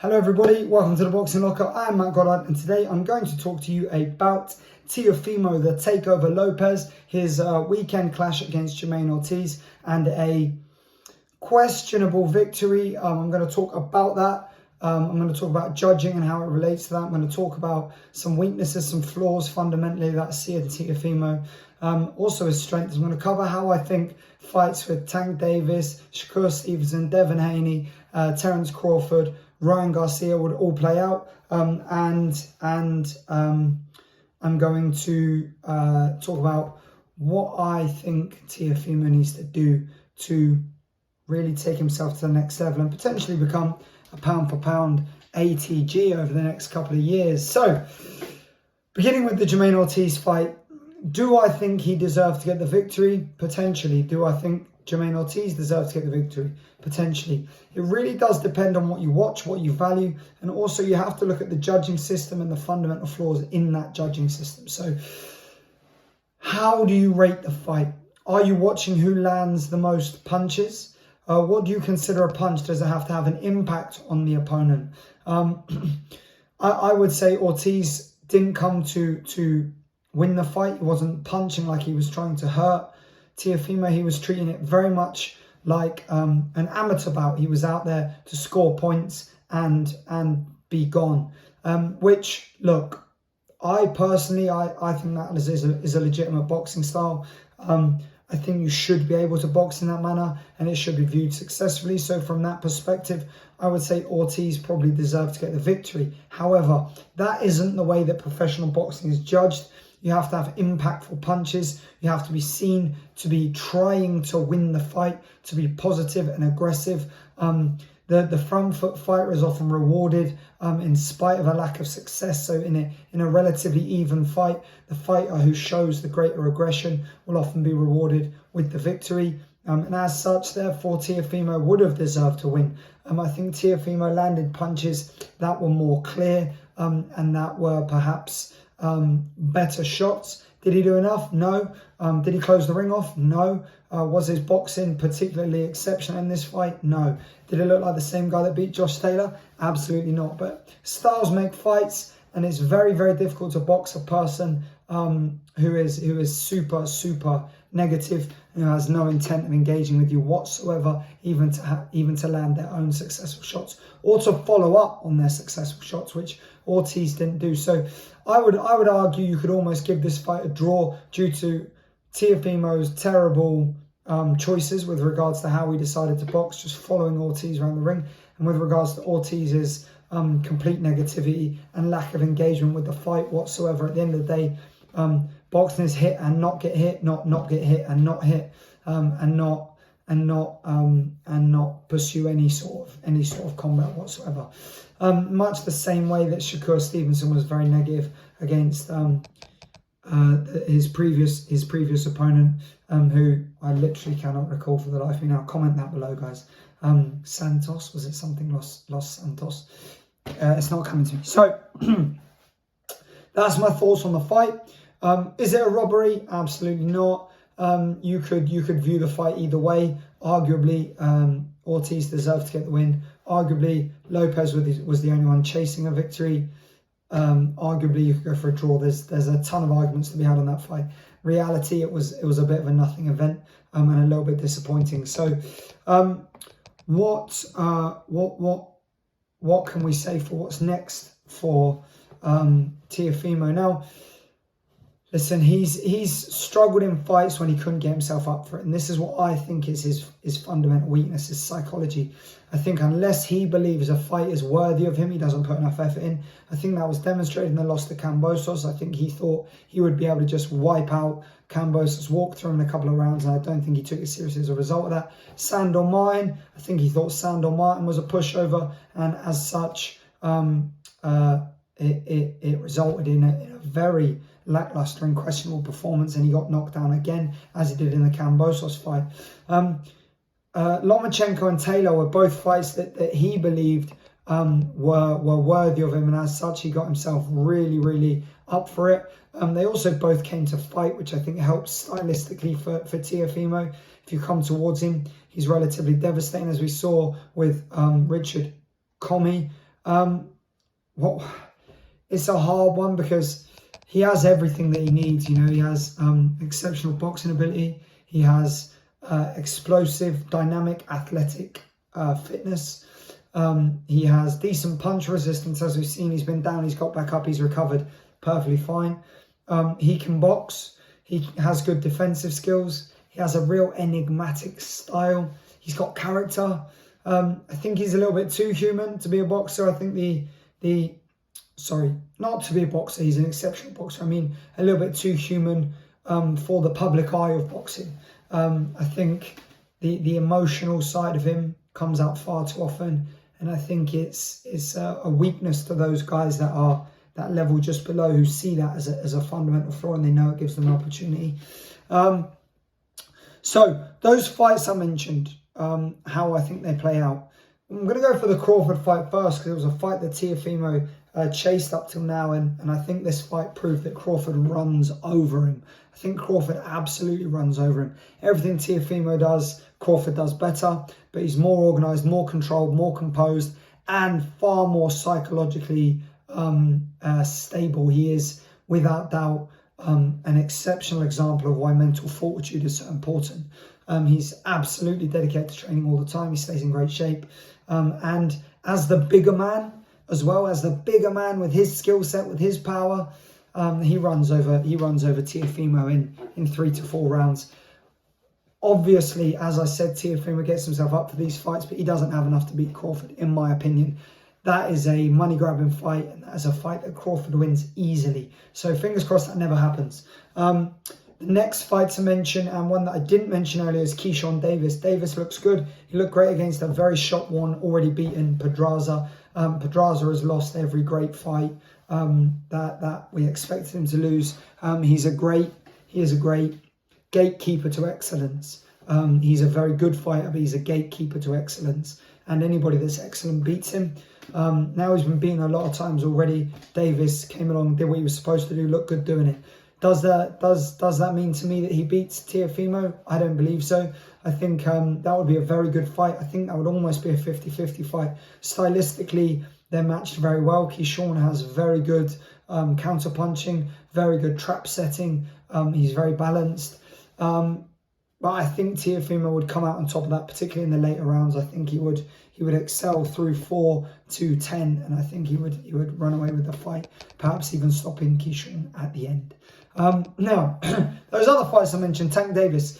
Hello everybody, welcome to the Boxing Locker. I am Matt Goddard and today I'm going to talk to you about Teofimo the Takeover Lopez, his weekend clash against Jermaine Ortiz and a questionable victory. I'm going to talk about that. I'm going to talk about judging and how it relates to that. I'm going to talk about some weaknesses, some flaws fundamentally that I see in Teofimo. Also his strengths. I'm going to cover how I think fights with Tank Davis, Shakur Stevenson, Devin Haney, Terence Crawford, Ryan Garcia would all play out, and I'm going to talk about what I think Teofimo needs to do to really take himself to the next level and potentially become a pound for pound ATG over the next couple of years. So, beginning with the Jermaine Ortiz fight, do I think he deserved to get the victory? Potentially. Do I think Jermaine Ortiz deserves to get the victory? Potentially. It really does depend on what you watch, what you value, and also you have to look at the judging system and the fundamental flaws in that judging system. So, how do you rate the fight? Are you watching who lands the most punches? What do you consider a punch? Does it have to have an impact on the opponent? I would say Ortiz didn't come to win the fight. He wasn't punching like he was trying to hurt Teofimo. He was treating it very much like an amateur bout. He was out there to score points and be gone. Which, look, I personally, I think that is a legitimate boxing style. I think you should be able to box in that manner and it should be viewed successfully. So from that perspective, I would say Ortiz probably deserved to get the victory. However, that isn't the way that professional boxing is judged. You have to have impactful punches. You have to be seen to be trying to win the fight, to be positive and aggressive. The front foot fighter is often rewarded in spite of a lack of success. So in a relatively even fight, the fighter who shows the greater aggression will often be rewarded with the victory. And as such, therefore, Teofimo would have deserved to win. I think Teofimo landed punches that were more clear and that were perhaps better shots. Did he do enough? No. Did he close the ring off? No. Was his boxing particularly exceptional in this fight? No. Did it look like the same guy that beat Josh Taylor? Absolutely not. But styles make fights, and it's very, very difficult to box a person who is super negative and who has no intent of engaging with you whatsoever, even to land their own successful shots or to follow up on their successful shots, which Ortiz didn't do. So I would argue you could almost give this fight a draw due to Teofimo's terrible choices with regards to how he decided to box, just following Ortiz around the ring, and with regards to Ortiz's complete negativity and lack of engagement with the fight whatsoever. At the end of the day, boxing is hit and not get hit, not get hit and not hit, and not pursue any sort of combat whatsoever. Much the same way that Shakur Stevenson was very negative against his previous opponent, who I literally cannot recall for the life of me now. Comment that below, guys. Santos, was it something Los Santos? It's not coming to me. So that's my thoughts on the fight. Is it a robbery? Absolutely not. You could view the fight either way. Arguably, Ortiz deserved to get the win. Arguably, Lopez was the only one chasing a victory. Arguably, you could go for a draw. There's a ton of arguments to be had on that fight. Reality, it was a bit of a nothing event and a little bit disappointing. So, what can we say for what's next for Teofimo now? Listen, he's struggled in fights when he couldn't get himself up for it. And this is what I think is his fundamental weakness, his psychology. I think unless he believes a fight is worthy of him, he doesn't put enough effort in. I think that was demonstrated in the loss to Kambosos. I think he thought he would be able to just wipe out Kambosos, walk through him in a couple of rounds, and I don't think he took it seriously as a result of that. Sandor Martin, I think he thought Sandor Martin was a pushover, and as such, it resulted in a very lackluster and questionable performance, and he got knocked down again as he did in the Kambosos fight. Lomachenko and Taylor were both fights that he believed were worthy of him, and as such he got himself really up for it. They also both came to fight, which I think helps stylistically for Teofimo. If you come towards him, he's relatively devastating, as we saw with Richard Comey. It's a hard one because he has everything that he needs. You know, he has exceptional boxing ability. He has explosive, dynamic, athletic fitness. He has decent punch resistance, as we've seen. He's been down, he's got back up, he's recovered perfectly fine. He can box. He has good defensive skills. He has a real enigmatic style. He's got character. I think he's a little bit too human to be a boxer. I think not to be a boxer, he's an exceptional boxer. I mean, a little bit too human for the public eye of boxing. I think the emotional side of him comes out far too often, and I think it's a weakness to those guys that are that level just below, who see that as a fundamental flaw, and they know it gives them an opportunity. So those fights I mentioned, how I think they play out. I'm going to go for the Crawford fight first, because it was a fight that Teofimo chased up till now, and I think this fight proved that Crawford runs over him. I think Crawford absolutely runs over him. Everything Teofimo does, Crawford does better, but he's more organised, more controlled, more composed, and far more psychologically stable. He is, without doubt, an exceptional example of why mental fortitude is so important. He's absolutely dedicated to training all the time. He stays in great shape. And as the bigger man, as well as the bigger man with his skill set, with his power, he runs over Teofimo in 3 to 4 rounds. Obviously, as I said, Teofimo gets himself up for these fights, but he doesn't have enough to beat Crawford, in my opinion. That is a money-grabbing fight, and that is a fight that Crawford wins easily. So fingers crossed that never happens. The next fight to mention, and one that I didn't mention earlier, is Keyshawn Davis. Davis looks good. He looked great against a very shot-worn, already beaten Pedraza. Pedraza has lost every great fight that we expected him to lose. He is a great gatekeeper to excellence. He's a very good fighter, but he's a gatekeeper to excellence. And anybody that's excellent beats him. Now he's been beaten a lot of times already. Davis came along, did what he was supposed to do, looked good doing it. Does that mean to me that he beats Teofimo? I don't believe so. I think that would be a very good fight. I think that would almost be a 50-50 fight. Stylistically, they're matched very well. Keyshawn has very good counter punching, very good trap setting. He's very balanced. But I think Teofimo would come out on top of that, particularly in the later rounds. I think he would excel through 4 to 10, and I think he would run away with the fight, perhaps even stopping Keyshawn at the end. Now, those other fights I mentioned, Tank Davis.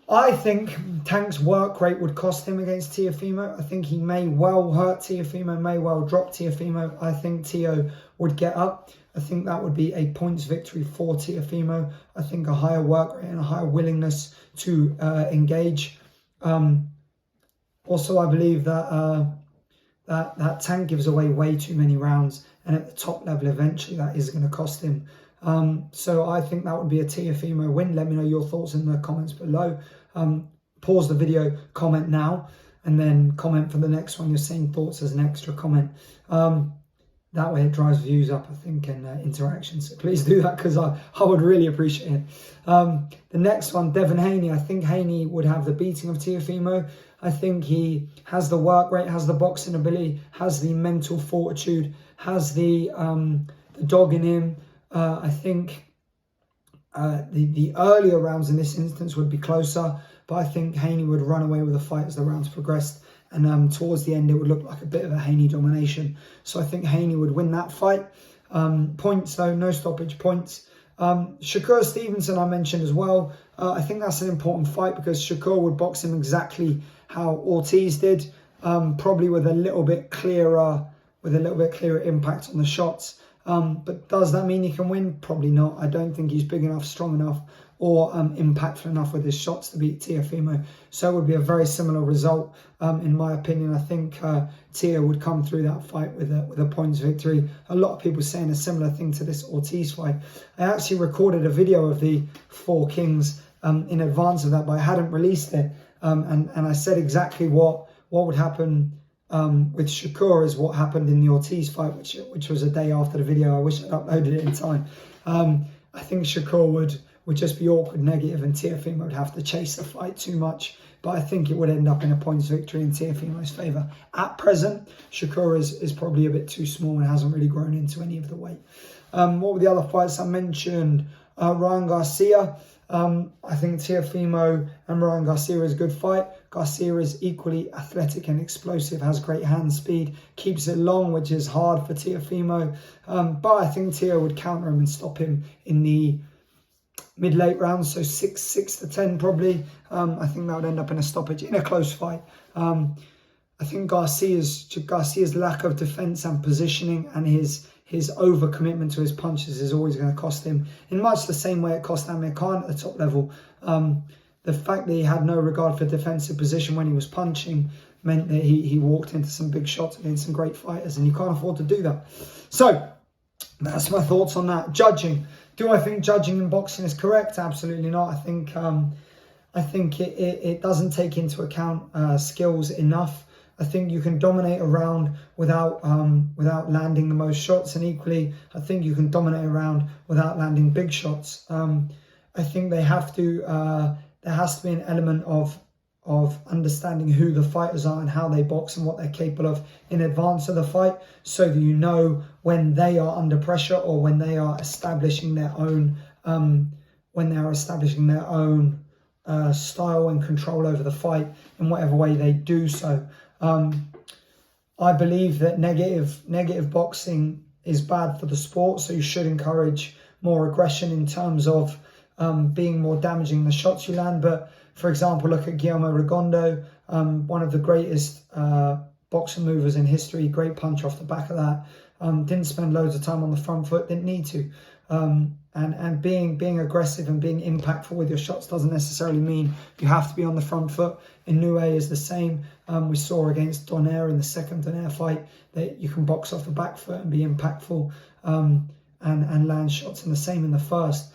I think Tank's work rate would cost him against Teofimo. I think he may well hurt Teofimo, may well drop Teofimo. I think Teo would get up. I think that would be a points victory for Teofimo. I think a higher work rate and a higher willingness to engage. Also, I believe that that Tank gives away way too many rounds, and at the top level, eventually that is going to cost him. So I think that would be a Teofimo win. Let me know your thoughts in the comments below. Pause the video, comment now, and then comment for the next one. Your same thoughts as an extra comment. That way it drives views up, I think, and interactions. So please do that, because I would really appreciate it. The next one, Devin Haney. I think Haney would have the beating of Teofimo. I think he has the work rate, has the boxing ability, has the mental fortitude, has the dog in him. I think the earlier rounds in this instance would be closer, but I think Haney would run away with the fight as the rounds progressed. And towards the end, it would look like a bit of a Haney domination. So I think Haney would win that fight. Points, though, no stoppage points. Shakur Stevenson I mentioned as well. I think that's an important fight, because Shakur would box him exactly how Ortiz did, probably with a little bit clearer impact on the shots. But does that mean he can win? Probably not. I don't think he's big enough, strong enough, or impactful enough with his shots to beat Teofimo. So it would be a very similar result, in my opinion. I think Teo would come through that fight with a points victory. A lot of people saying a similar thing to this Ortiz fight. I actually recorded a video of the 4 Kings in advance of that, but I hadn't released it. And I said exactly what would happen with Shakur is what happened in the Ortiz fight, which was a day after the video. I wish I'd uploaded it in time. I think Shakur would just be awkward, negative, and Teofimo would have to chase the fight too much. but I think it would end up in a points victory in Teofimo's favour. At present, Shakur is probably a bit too small and hasn't really grown into any of the weight. What were the other fights I mentioned? Ryan Garcia. I think Teofimo and Ryan Garcia is a good fight. Garcia is equally athletic and explosive, has great hand speed, keeps it long, which is hard for Teofimo. But I think Teo would counter him and stop him in the mid-late rounds, so 6 to 10 probably. I think that would end up in a stoppage in a close fight. I think Garcia's lack of defense and positioning and his overcommitment to his punches is always going to cost him in much the same way it cost Amir Khan at the top level. The fact that he had no regard for defensive position when he was punching meant that he walked into some big shots against some great fighters, and you can't afford to do that. So that's my thoughts on that. Judging. Do I think judging in boxing is correct? Absolutely not. I think it doesn't take into account skills enough. I think you can dominate a round without landing the most shots, and equally, I think you can dominate a round without landing big shots. I think there has to be an element of understanding who the fighters are and how they box and what they're capable of in advance of the fight, so that you know when they are under pressure or when they are establishing their own style and control over the fight in whatever way they do so. I believe that negative boxing is bad for the sport, so you should encourage more aggression in terms of being more damaging the shots you land. But for example, look at Guillermo Rigondeaux, one of the greatest boxing movers in history, great punch off the back of that. Didn't spend loads of time on the front foot, didn't need to. And being aggressive and being impactful with your shots doesn't necessarily mean you have to be on the front foot. Inoue is the same. We saw against Donaire in the second Donaire fight that you can box off the back foot and be impactful and land shots, and the same in the first.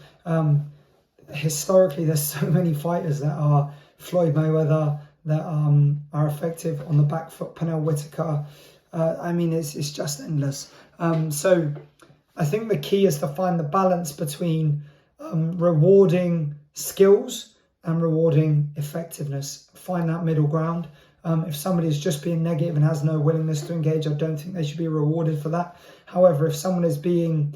Historically, there's so many fighters that are Floyd Mayweather that are effective on the back foot. Pernell Whitaker. It's just endless. So I think the key is to find the balance between rewarding skills and rewarding effectiveness. Find that middle ground. If somebody is just being negative and has no willingness to engage, I don't think they should be rewarded for that. However, if someone is being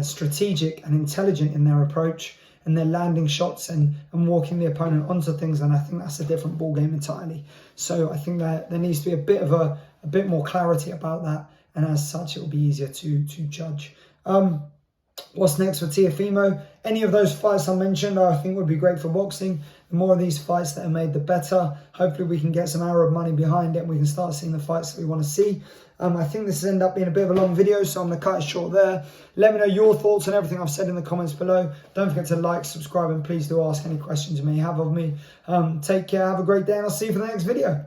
strategic and intelligent in their approach and they're landing shots and walking the opponent onto things, then I think that's a different ballgame entirely. So I think that there needs to be a bit more clarity about that, and as such it will be easier to judge. What's next for Teofimo? Any of those fights I mentioned I think would be great for boxing. The more of these fights that are made, the better. Hopefully we can get some Arab money behind it and we can start seeing the fights that we want to see. I think this has ended up being a bit of a long video, so I'm going to cut it short there. Let me know your thoughts on everything I've said in the comments below. Don't forget to like, subscribe, and please do ask any questions you may have of me. Take care, have a great day, and I'll see you for the next video.